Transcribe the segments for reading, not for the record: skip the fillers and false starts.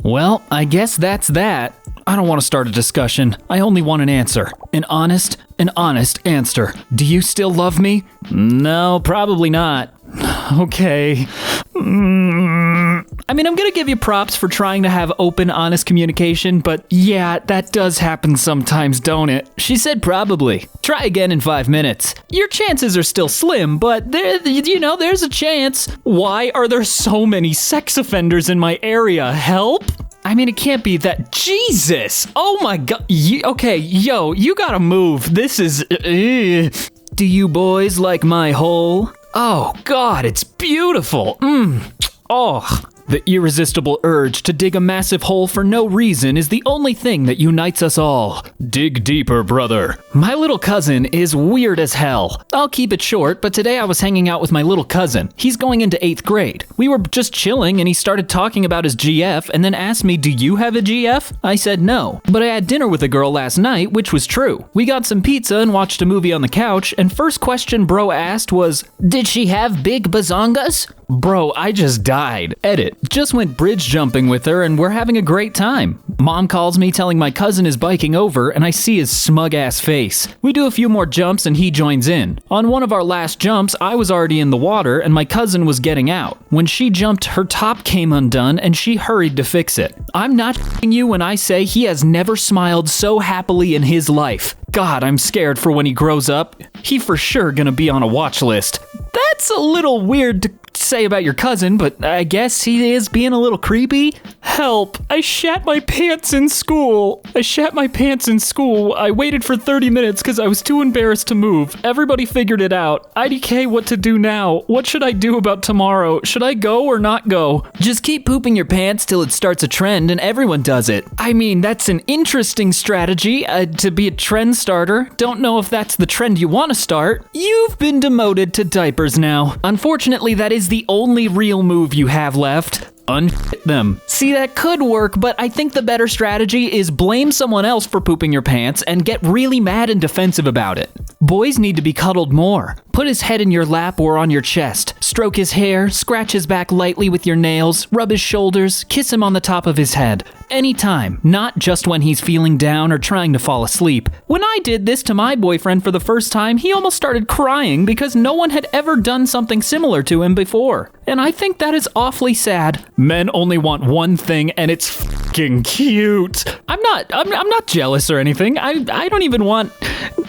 Well, I guess that's that. I don't want to start a discussion. I only want an answer. An honest answer. Do you still love me? No, probably not. Okay. I mean, I'm gonna give you props for trying to have open, honest communication, but yeah, that does happen sometimes, don't it? She said probably. Try again in 5 minutes. Your chances are still slim, but there's a chance. Why are there so many sex offenders in my area? Help? I mean, it can't be that. Jesus! Oh my god. Okay, yo, you gotta move. This is... Do you boys like my hole? Oh god, it's beautiful. Oh. The irresistible urge to dig a massive hole for no reason is the only thing that unites us all. Dig deeper, brother. My little cousin is weird as hell. I'll keep it short, but today I was hanging out with my little cousin. He's going into 8th grade. We were just chilling and he started talking about his GF and then asked me, do you have a GF? I said no, but I had dinner with a girl last night, which was true. We got some pizza and watched a movie on the couch, and first question bro asked was, did she have big bazongas? Bro, I just died. Edit. Just went bridge jumping with her and we're having a great time. Mom calls me telling my cousin is biking over and I see his smug ass face. We do a few more jumps and he joins in. On one of our last jumps, I was already in the water and my cousin was getting out. When she jumped, her top came undone and she hurried to fix it. I'm not f***ing you when I say he has never smiled so happily in his life. God, I'm scared for when he grows up. He for sure gonna be on a watch list. That's a little weird to say about your cousin, but I guess he is being a little creepy. Help! I shat my pants in school. I waited for 30 minutes because I was too embarrassed to move. Everybody figured it out. IDK, what to do now? What should I do about tomorrow? Should I go or not go? Just keep pooping your pants till it starts a trend and everyone does it. I mean, that's an interesting strategy to be a trend starter. Don't know if that's the trend you want to start. You've been demoted to diapers now. Unfortunately, that is the only real move you have left. Unfit them. See, that could work, but I think the better strategy is blame someone else for pooping your pants and get really mad and defensive about it. Boys need to be cuddled more. Put his head in your lap or on your chest. Stroke his hair, scratch his back lightly with your nails, rub his shoulders, kiss him on the top of his head. Anytime, not just when he's feeling down or trying to fall asleep. When I did this to my boyfriend for the first time, he almost started crying because no one had ever done something similar to him before. And I think that is awfully sad. Men only want one thing and it's fucking cute. I'm not jealous or anything. I don't even want...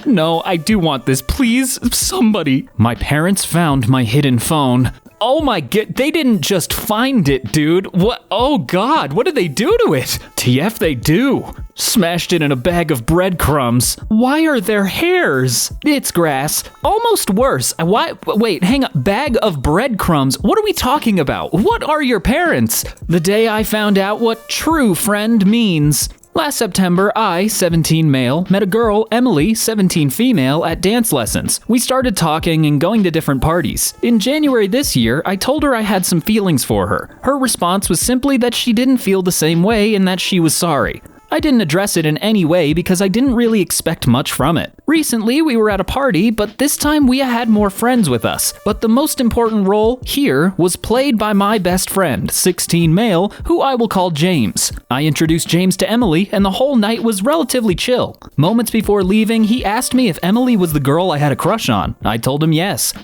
No, I do want this. Please, somebody. My parents found my hidden phone. Oh my god, they didn't just find it, dude. What? Oh god, what did they do to it? TF they do. Smashed it in a bag of breadcrumbs. Why are there hairs? It's grass. Almost worse. Wait, hang on. Bag of breadcrumbs? What are we talking about? What are your parents? The day I found out what true friend means. Last September, I, 17 male, met a girl, Emily, 17 female, at dance lessons. We started talking and going to different parties. In January this year, I told her I had some feelings for her. Her response was simply that she didn't feel the same way and that she was sorry. I didn't address it in any way because I didn't really expect much from it. Recently, we were at a party, but this time we had more friends with us. But the most important role here was played by my best friend, 16 male, who I will call James. I introduced James to Emily, and the whole night was relatively chill. Moments before leaving, he asked me if Emily was the girl I had a crush on. I told him yes.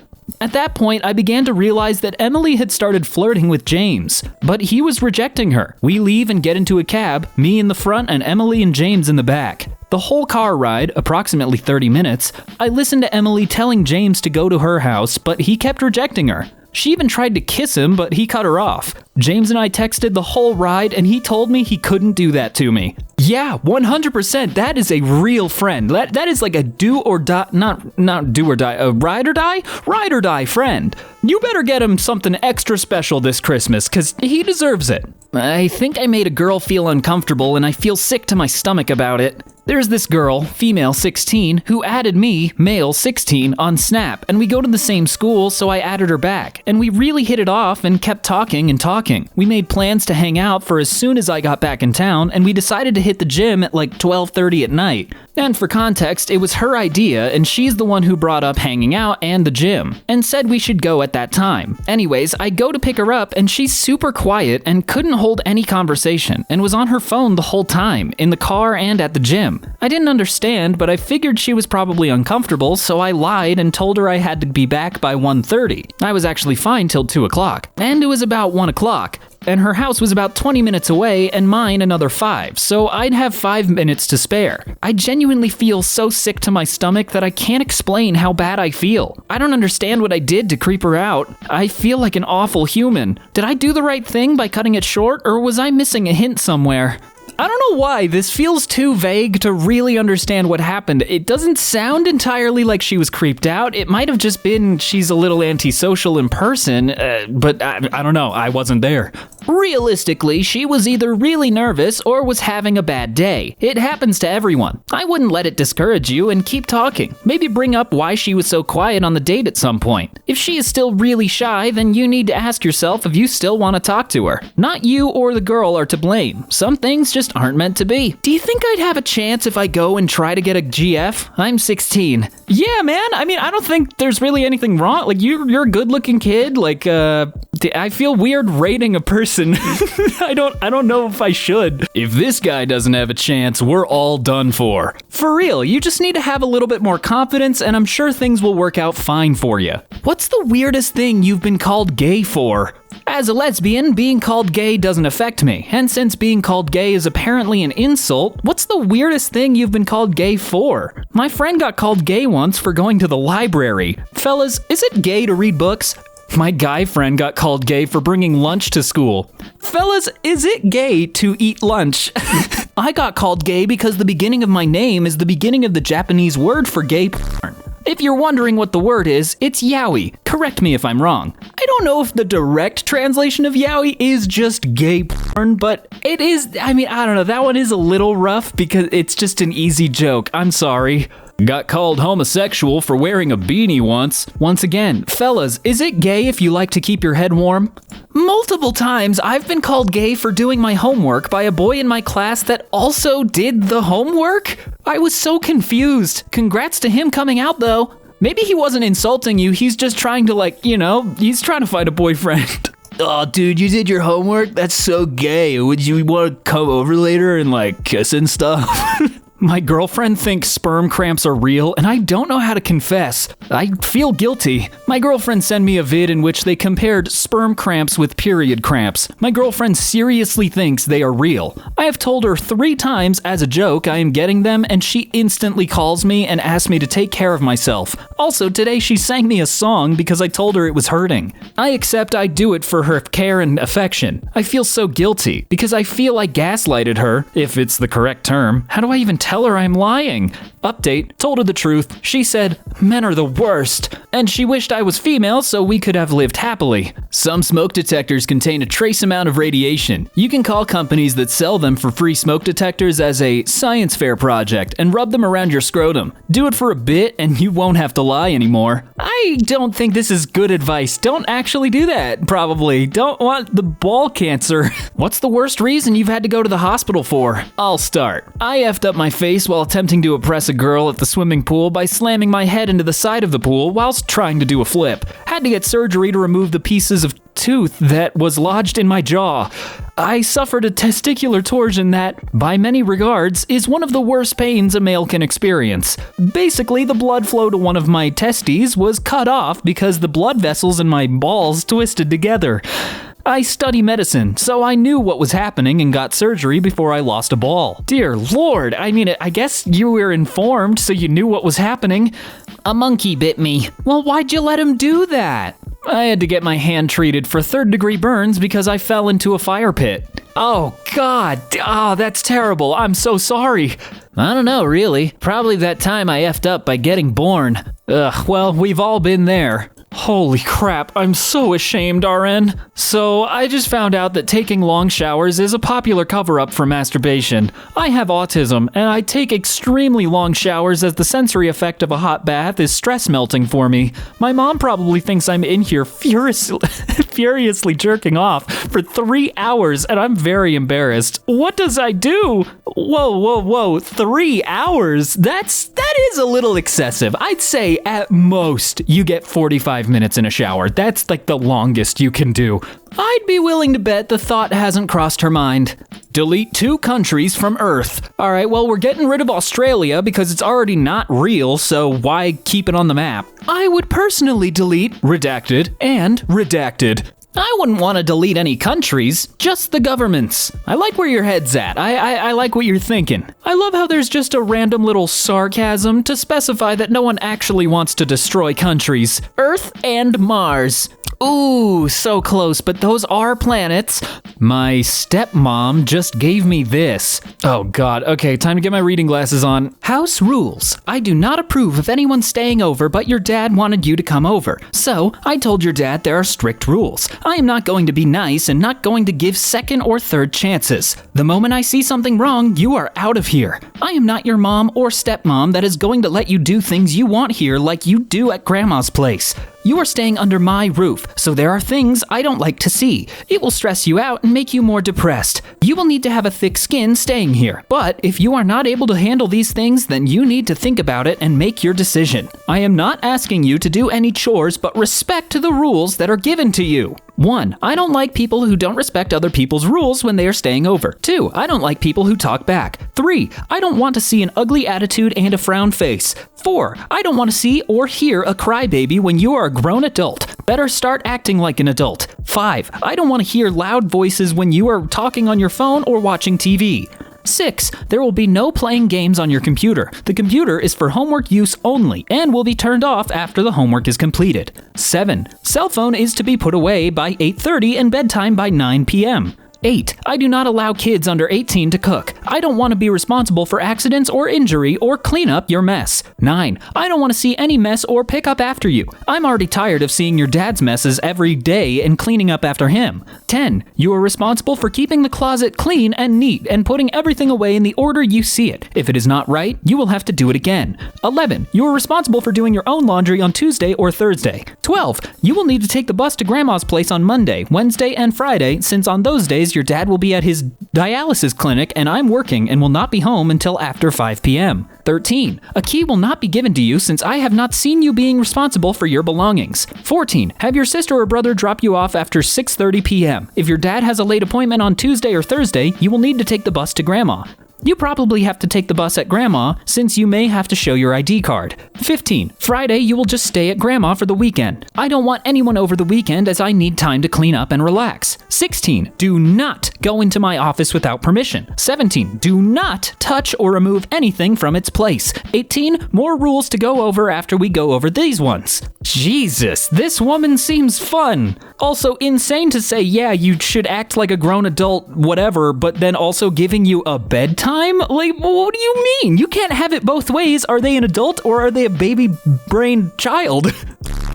At that point, I began to realize that Emily had started flirting with James, but he was rejecting her. We leave and get into a cab, me in the front and Emily and James in the back. The whole car ride, approximately 30 minutes, I listened to Emily telling James to go to her house, but he kept rejecting her. She even tried to kiss him, but he cut her off. James and I texted the whole ride, and he told me he couldn't do that to me. Yeah, 100%, that is a real friend. That is like a do or die, not do or die, a ride or die? Ride or die friend. You better get him something extra special this Christmas, because he deserves it. I think I made a girl feel uncomfortable, and I feel sick to my stomach about it. There's this girl, female 16, who added me, male 16, on Snap, and we go to the same school, so I added her back. And we really hit it off and kept talking and talking. We made plans to hang out for as soon as I got back in town, and we decided to hit the gym at like 12:30 at night. And for context, it was her idea, and she's the one who brought up hanging out and the gym, and said we should go at that time. Anyways, I go to pick her up, and she's super quiet and couldn't hold any conversation, and was on her phone the whole time, in the car and at the gym. I didn't understand, but I figured she was probably uncomfortable, so I lied and told her I had to be back by 1:30. I was actually fine till 2 o'clock, and it was about 1 o'clock. And her house was about 20 minutes away and mine another 5, so I'd have 5 minutes to spare. I genuinely feel so sick to my stomach that I can't explain how bad I feel. I don't understand what I did to creep her out. I feel like an awful human. Did I do the right thing by cutting it short, or was I missing a hint somewhere? I don't know why, this feels too vague to really understand what happened. It doesn't sound entirely like she was creeped out. It might have just been she's a little antisocial in person, but I don't know, I wasn't there. Realistically, she was either really nervous or was having a bad day. It happens to everyone. I wouldn't let it discourage you and keep talking. Maybe bring up why she was so quiet on the date at some point. If she is still really shy, then you need to ask yourself if you still want to talk to her. Not you or the girl are to blame. Some things just aren't meant to be. Do you think I'd have a chance if I go and try to get a GF? I'm 16. Yeah, man. I mean, I don't think there's really anything wrong. Like, you're a good-looking kid. Like, I feel weird rating a person. I don't know if I should. If this guy doesn't have a chance, we're all done for. For real, you just need to have a little bit more confidence, and I'm sure things will work out fine for you. What's the weirdest thing you've been called gay for? As a lesbian, being called gay doesn't affect me, and since being called gay is apparently an insult, what's the weirdest thing you've been called gay for? My friend got called gay once for going to the library. Fellas, is it gay to read books? My guy friend got called gay for bringing lunch to school. Fellas, is it gay to eat lunch? I got called gay because the beginning of my name is the beginning of the Japanese word for gay porn. If you're wondering what the word is, it's yaoi. Correct me if I'm wrong. I don't know if the direct translation of yaoi is just gay porn, but it is, I don't know, that one is a little rough because it's just an easy joke. I'm sorry. Got called homosexual for wearing a beanie once. Once again, fellas, is it gay if you like to keep your head warm? Multiple times I've been called gay for doing my homework by a boy in my class that also did the homework? I was so confused. Congrats to him coming out though. Maybe he wasn't insulting you, he's just trying to he's trying to find a boyfriend. Oh, dude, you did your homework? That's so gay. Would you want to come over later and kiss and stuff? My girlfriend thinks sperm cramps are real, and I don't know how to confess. I feel guilty. My girlfriend sent me a vid in which they compared sperm cramps with period cramps. My girlfriend seriously thinks they are real. I have told her 3 times as a joke I am getting them, and she instantly calls me and asks me to take care of myself. Also, today she sang me a song because I told her it was hurting. I accept I do it for her care and affection. I feel so guilty because I feel I gaslighted her, if it's the correct term. How do I even tell her I'm lying? Update, told her the truth. She said, men are the worst. And she wished I was female so we could have lived happily. Some smoke detectors contain a trace amount of radiation. You can call companies that sell them for free smoke detectors as a science fair project and rub them around your scrotum. Do it for a bit and you won't have to lie anymore. I don't think this is good advice. Don't actually do that, probably. Don't want the ball cancer. What's the worst reason you've had to go to the hospital for? I'll start. I effed up my face while attempting to impress a girl at the swimming pool by slamming my head into the side of the pool whilst trying to do a flip. Had to get surgery to remove the pieces of tooth that was lodged in my jaw. I suffered a testicular torsion that, by many regards, is one of the worst pains a male can experience. Basically, the blood flow to one of my testes was cut off because the blood vessels in my balls twisted together. I study medicine, so I knew what was happening and got surgery before I lost a ball. Dear Lord, I guess you were informed so you knew what was happening. A monkey bit me. Well, why'd you let him do that? I had to get my hand treated for 3rd-degree burns because I fell into a fire pit. Oh, God. Oh, that's terrible. I'm so sorry. I don't know, really. Probably that time I effed up by getting born. Ugh, well, we've all been there. Holy crap, I'm so ashamed, RN. So, I just found out that taking long showers is a popular cover-up for masturbation. I have autism, and I take extremely long showers as the sensory effect of a hot bath is stress melting for me. My mom probably thinks I'm in here furiously jerking off for 3 hours, and I'm very embarrassed. What does I do? Whoa, 3 hours? That is a little excessive. I'd say at most you get 45 minutes in a shower. That's like the longest you can do. I'd be willing to bet the thought hasn't crossed her mind. Delete 2 countries from Earth. Alright, well, we're getting rid of Australia because it's already not real, so why keep it on the map? I would personally delete redacted and redacted. I wouldn't want to delete any countries, just the governments. I like where your head's at. I like what you're thinking. I love how there's just a random little sarcasm to specify that no one actually wants to destroy countries. Earth and Mars. Ooh, so close, but those are planets. My stepmom just gave me this. Oh god, okay, time to get my reading glasses on. House rules. I do not approve of anyone staying over, but your dad wanted you to come over. So, I told your dad there are strict rules. I am not going to be nice and not going to give second or third chances. The moment I see something wrong, you are out of here. I am not your mom or stepmom that is going to let you do things you want here like you do at grandma's place. You are staying under my roof, so there are things I don't like to see. It will stress you out and make you more depressed. You will need to have a thick skin staying here. But if you are not able to handle these things, then you need to think about it and make your decision. I am not asking you to do any chores, but respect the rules that are given to you. 1. I don't like people who don't respect other people's rules when they are staying over. 2. I don't like people who talk back. 3. I don't want to see an ugly attitude and a frown face. 4. I don't want to see or hear a crybaby when you are a grown adult. Better start acting like an adult. 5. I don't want to hear loud voices when you are talking on your phone or watching TV. 6. There will be no playing games on your computer. The computer is for homework use only and will be turned off after the homework is completed. 7. Cell phone is to be put away by 8:30 and bedtime by 9 p.m. 8. I do not allow kids under 18 to cook. I don't want to be responsible for accidents or injury or clean up your mess. 9. I don't want to see any mess or pick up after you. I'm already tired of seeing your dad's messes every day and cleaning up after him. 10. You are responsible for keeping the closet clean and neat and putting everything away in the order you see it. If it is not right, you will have to do it again. 11. You are responsible for doing your own laundry on Tuesday or Thursday. 12. You will need to take the bus to Grandma's place on Monday, Wednesday, and Friday, since on those days your dad will be at his dialysis clinic and I'm working and will not be home until after 5 p.m. 13. A key will not be given to you since I have not seen you being responsible for your belongings. 14. Have your sister or brother drop you off after 6:30 p.m. If your dad has a late appointment on Tuesday or Thursday, you will need to take the bus to Grandma. You probably have to take the bus at Grandma since you may have to show your ID card. 15. Friday, you will just stay at Grandma for the weekend. I don't want anyone over the weekend as I need time to clean up and relax. 16. Do not go into my office without permission. 17. Do not touch or remove anything from its place. 18. More rules to go over after we go over these ones. Jesus, this woman seems fun. Also insane to say, yeah, you should act like a grown adult, whatever, but then also giving you a bedtime? Like, what do you mean? You can't have it both ways. Are they an adult or are they a baby-brained child?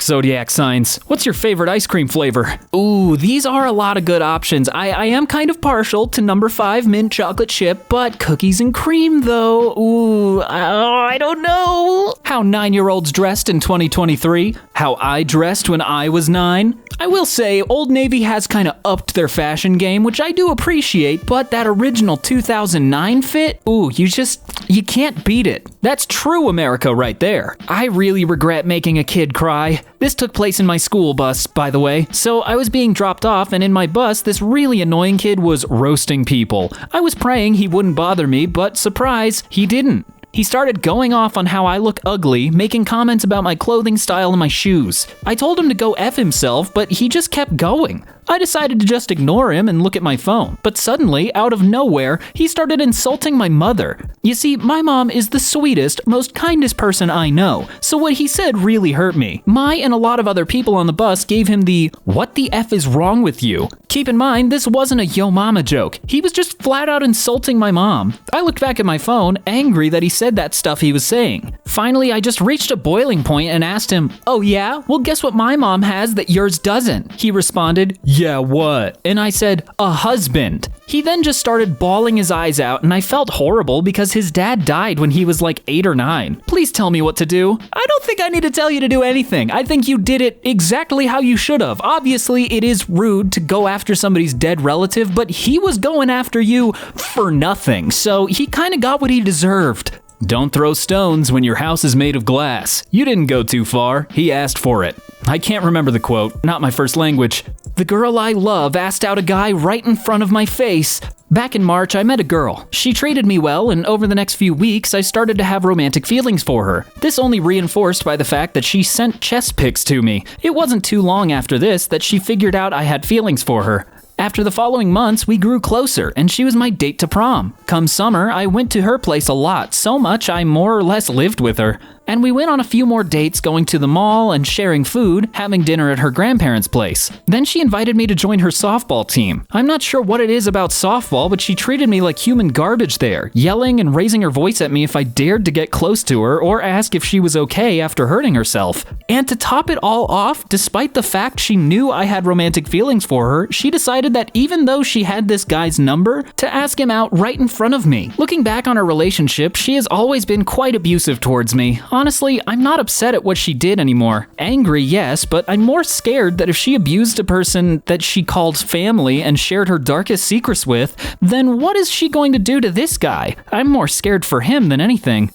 Zodiac signs. What's your favorite ice cream flavor? Ooh, these are a lot of good options. I am kind of partial to number 5 mint chocolate chip, but cookies and cream though. Ooh, I don't know. How 9-year-olds dressed in 2023? How I dressed when I was 9? I will say Old Navy has kind of upped their fashion game, which I do appreciate, but that original 2009 fit? Ooh, you can't beat it. That's true America right there. I really regret making a kid cry. This took place in my school bus, by the way. So I was being dropped off, and in my bus, this really annoying kid was roasting people. I was praying he wouldn't bother me, but surprise, he didn't. He started going off on how I look ugly, making comments about my clothing style and my shoes. I told him to go F himself, but he just kept going. I decided to just ignore him and look at my phone. But suddenly, out of nowhere, he started insulting my mother. You see, my mom is the sweetest, most kindest person I know, so what he said really hurt me. My and a lot of other people on the bus gave him the, "What the F is wrong with you?" Keep in mind, this wasn't a yo mama joke. He was just flat out insulting my mom. I looked back at my phone, angry that he said said that stuff he was saying. Finally, I just reached a boiling point and asked him, "Oh yeah? Well, guess what my mom has that yours doesn't?" He responded, "Yeah, what?" And I said, "A husband." He then just started bawling his eyes out, and I felt horrible because his dad died when he was like 8 or 9. Please tell me what to do. I don't think I need to tell you to do anything. I think you did it exactly how you should have. Obviously, it is rude to go after somebody's dead relative, but he was going after you for nothing, so he kind of got what he deserved. Don't throw stones when your house is made of glass. You didn't go too far. He asked for it. I can't remember the quote, not my first language. The girl I love asked out a guy right in front of my face. Back in March, I met a girl. She treated me well, and over the next few weeks, I started to have romantic feelings for her. This only reinforced by the fact that she sent chest pics to me. It wasn't too long after this that she figured out I had feelings for her. After the following months, we grew closer, and she was my date to prom. Come summer, I went to her place a lot, so much I more or less lived with her. And we went on a few more dates, going to the mall and sharing food, having dinner at her grandparents' place. Then she invited me to join her softball team. I'm not sure what it is about softball, but she treated me like human garbage there, yelling and raising her voice at me if I dared to get close to her or ask if she was okay after hurting herself. And to top it all off, despite the fact she knew I had romantic feelings for her, she decided that even though she had this guy's number, to ask him out right in front of me. Looking back on our relationship, she has always been quite abusive towards me. Honestly, I'm not upset at what she did anymore. Angry, yes, but I'm more scared that if she abused a person that she called family and shared her darkest secrets with, then what is she going to do to this guy? I'm more scared for him than anything.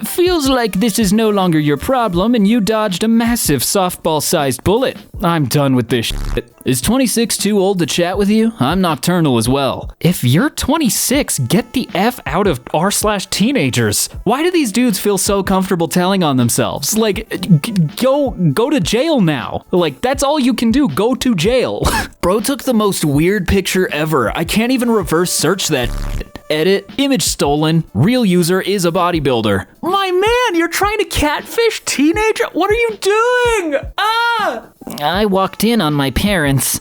Feels like this is no longer your problem and you dodged a massive softball-sized bullet. I'm done with this shit. Is 26 too old to chat with you? I'm nocturnal as well. If you're 26, get the F out of r/teenagers. Why do these dudes feel so comfortable telling on themselves? Like, go to jail now. Like, that's all you can do. Go to jail. Bro took the most weird picture ever. I can't even reverse search that shit. Edit, image stolen, real user is a bodybuilder. My man, you're trying to catfish teenager? What are you doing? I walked in on my parents,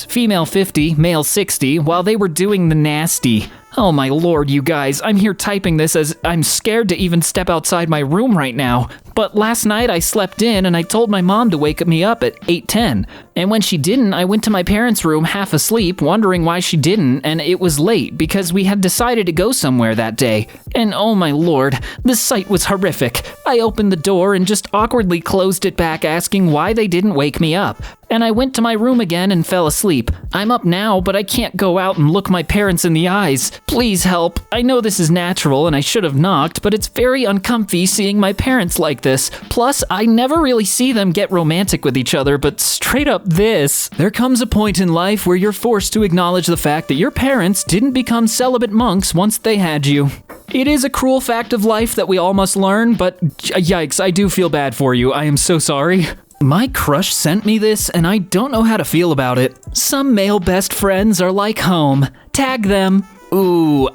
female 50, male 60, while they were doing the nasty. Oh my lord, you guys, I'm here typing this as I'm scared to even step outside my room right now. But last night I slept in and I told my mom to wake me up at 8:10. And when she didn't, I went to my parents' room half asleep, wondering why she didn't, and it was late because we had decided to go somewhere that day. And oh my lord, the sight was horrific. I opened the door and just awkwardly closed it back, asking why they didn't wake me up. And I went to my room again and fell asleep. I'm up now, but I can't go out and look my parents in the eyes. Please help. I know this is natural and I should have knocked, but it's very uncomfy seeing my parents like this. Plus, I never really see them get romantic with each other, but straight up this. There comes a point in life where you're forced to acknowledge the fact that your parents didn't become celibate monks once they had you. It is a cruel fact of life that we all must learn, but yikes, I do feel bad for you. I am so sorry. My crush sent me this, and I don't know how to feel about it. Some male best friends are like home. Tag them. Ooh,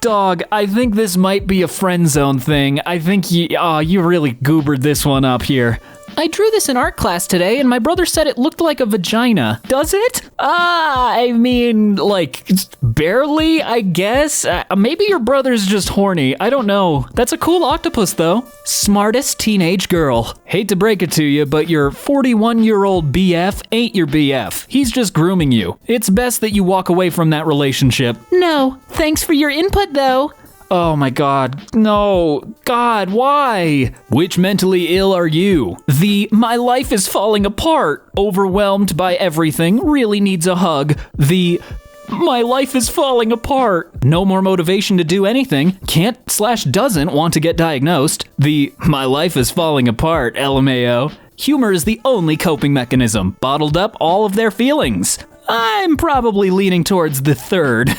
dog, I think this might be a friend zone thing. I think you really goobered this one up here. I drew this in art class today, and my brother said it looked like a vagina. Does it? I mean, like, barely, I guess. Maybe your brother's just horny. I don't know. That's a cool octopus, though. Smartest teenage girl. Hate to break it to you, but your 41-year-old BF ain't your BF. He's just grooming you. It's best that you walk away from that relationship. No, thanks for your input, though. Oh my god, no. God, why? Which mentally ill are you? The my life is falling apart, overwhelmed by everything, really needs a hug. The my life is falling apart, no more motivation to do anything, can't/doesn't want to get diagnosed. The my life is falling apart, LMAO. Humor is the only coping mechanism, bottled up all of their feelings. I'm probably leaning towards the third.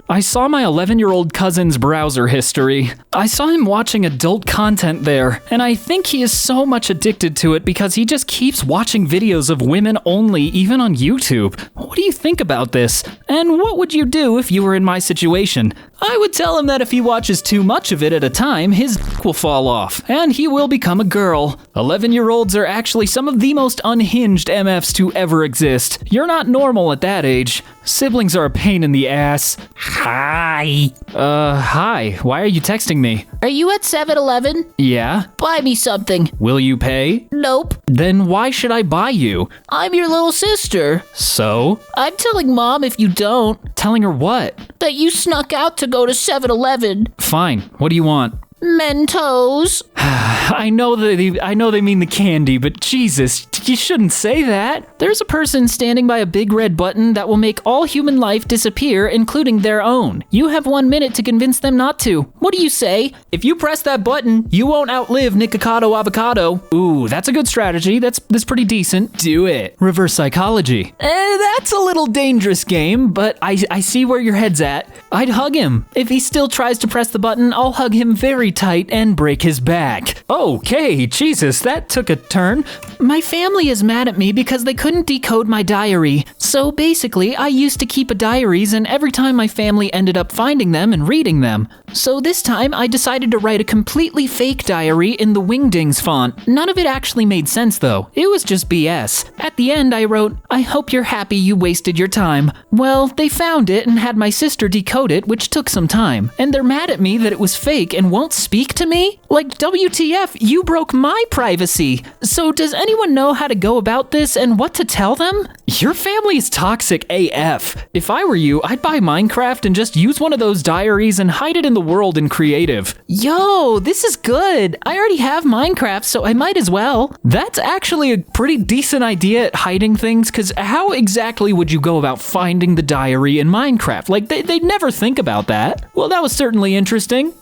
I saw my 11-year-old cousin's browser history. I saw him watching adult content there, and I think he is so much addicted to it because he just keeps watching videos of women only, even on YouTube. What do you think about this? And what would you do if you were in my situation? I would tell him that if he watches too much of it at a time, his dick will fall off, and he will become a girl. 11-year-olds are actually some of the most unhinged MFs to ever exist. You're not normal at that age. Siblings are a pain in the ass. Hi. Hi. Why are you texting me? Are you at 7-Eleven? Yeah? Buy me something. Will you pay? Nope. Then why should I buy you? I'm your little sister. So? I'm telling Mom if you don't. Telling her what? That you snuck out to go to 7-Eleven. Fine. What do you want? Mentos. I know they mean the candy, but Jesus, you shouldn't say that. There's a person standing by a big red button that will make all human life disappear, including their own. You have 1 minute to convince them not to. What do you say? If you press that button, you won't outlive Nikocado Avocado. Ooh, that's a good strategy. That's pretty decent. Do it. Reverse psychology. That's a little dangerous game, but I see where your head's at. I'd hug him. If he still tries to press the button, I'll hug him very tight and break his back. Okay, Jesus, that took a turn. My family is mad at me because they couldn't decode my diary. So basically, I used to keep diaries, and every time my family ended up finding them and reading them. So this time, I decided to write a completely fake diary in the Wingdings font. None of it actually made sense though. It was just BS. At the end, I wrote, "I hope you're happy you wasted your time." Well, they found it and had my sister decode it, which took some time. And they're mad at me that it was fake and won't speak to me? Like, WTF, you broke my privacy. So does anyone know how to go about this and what to tell them? Your family is toxic AF. If I were you, I'd buy Minecraft and just use one of those diaries and hide it in the world in creative. Yo, this is good. I already have Minecraft, so I might as well. That's actually a pretty decent idea at hiding things, because how exactly would you go about finding the diary in Minecraft? Like, they'd never think about that. Well, that was certainly interesting.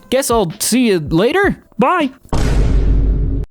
Guess I'll see you later. Bye.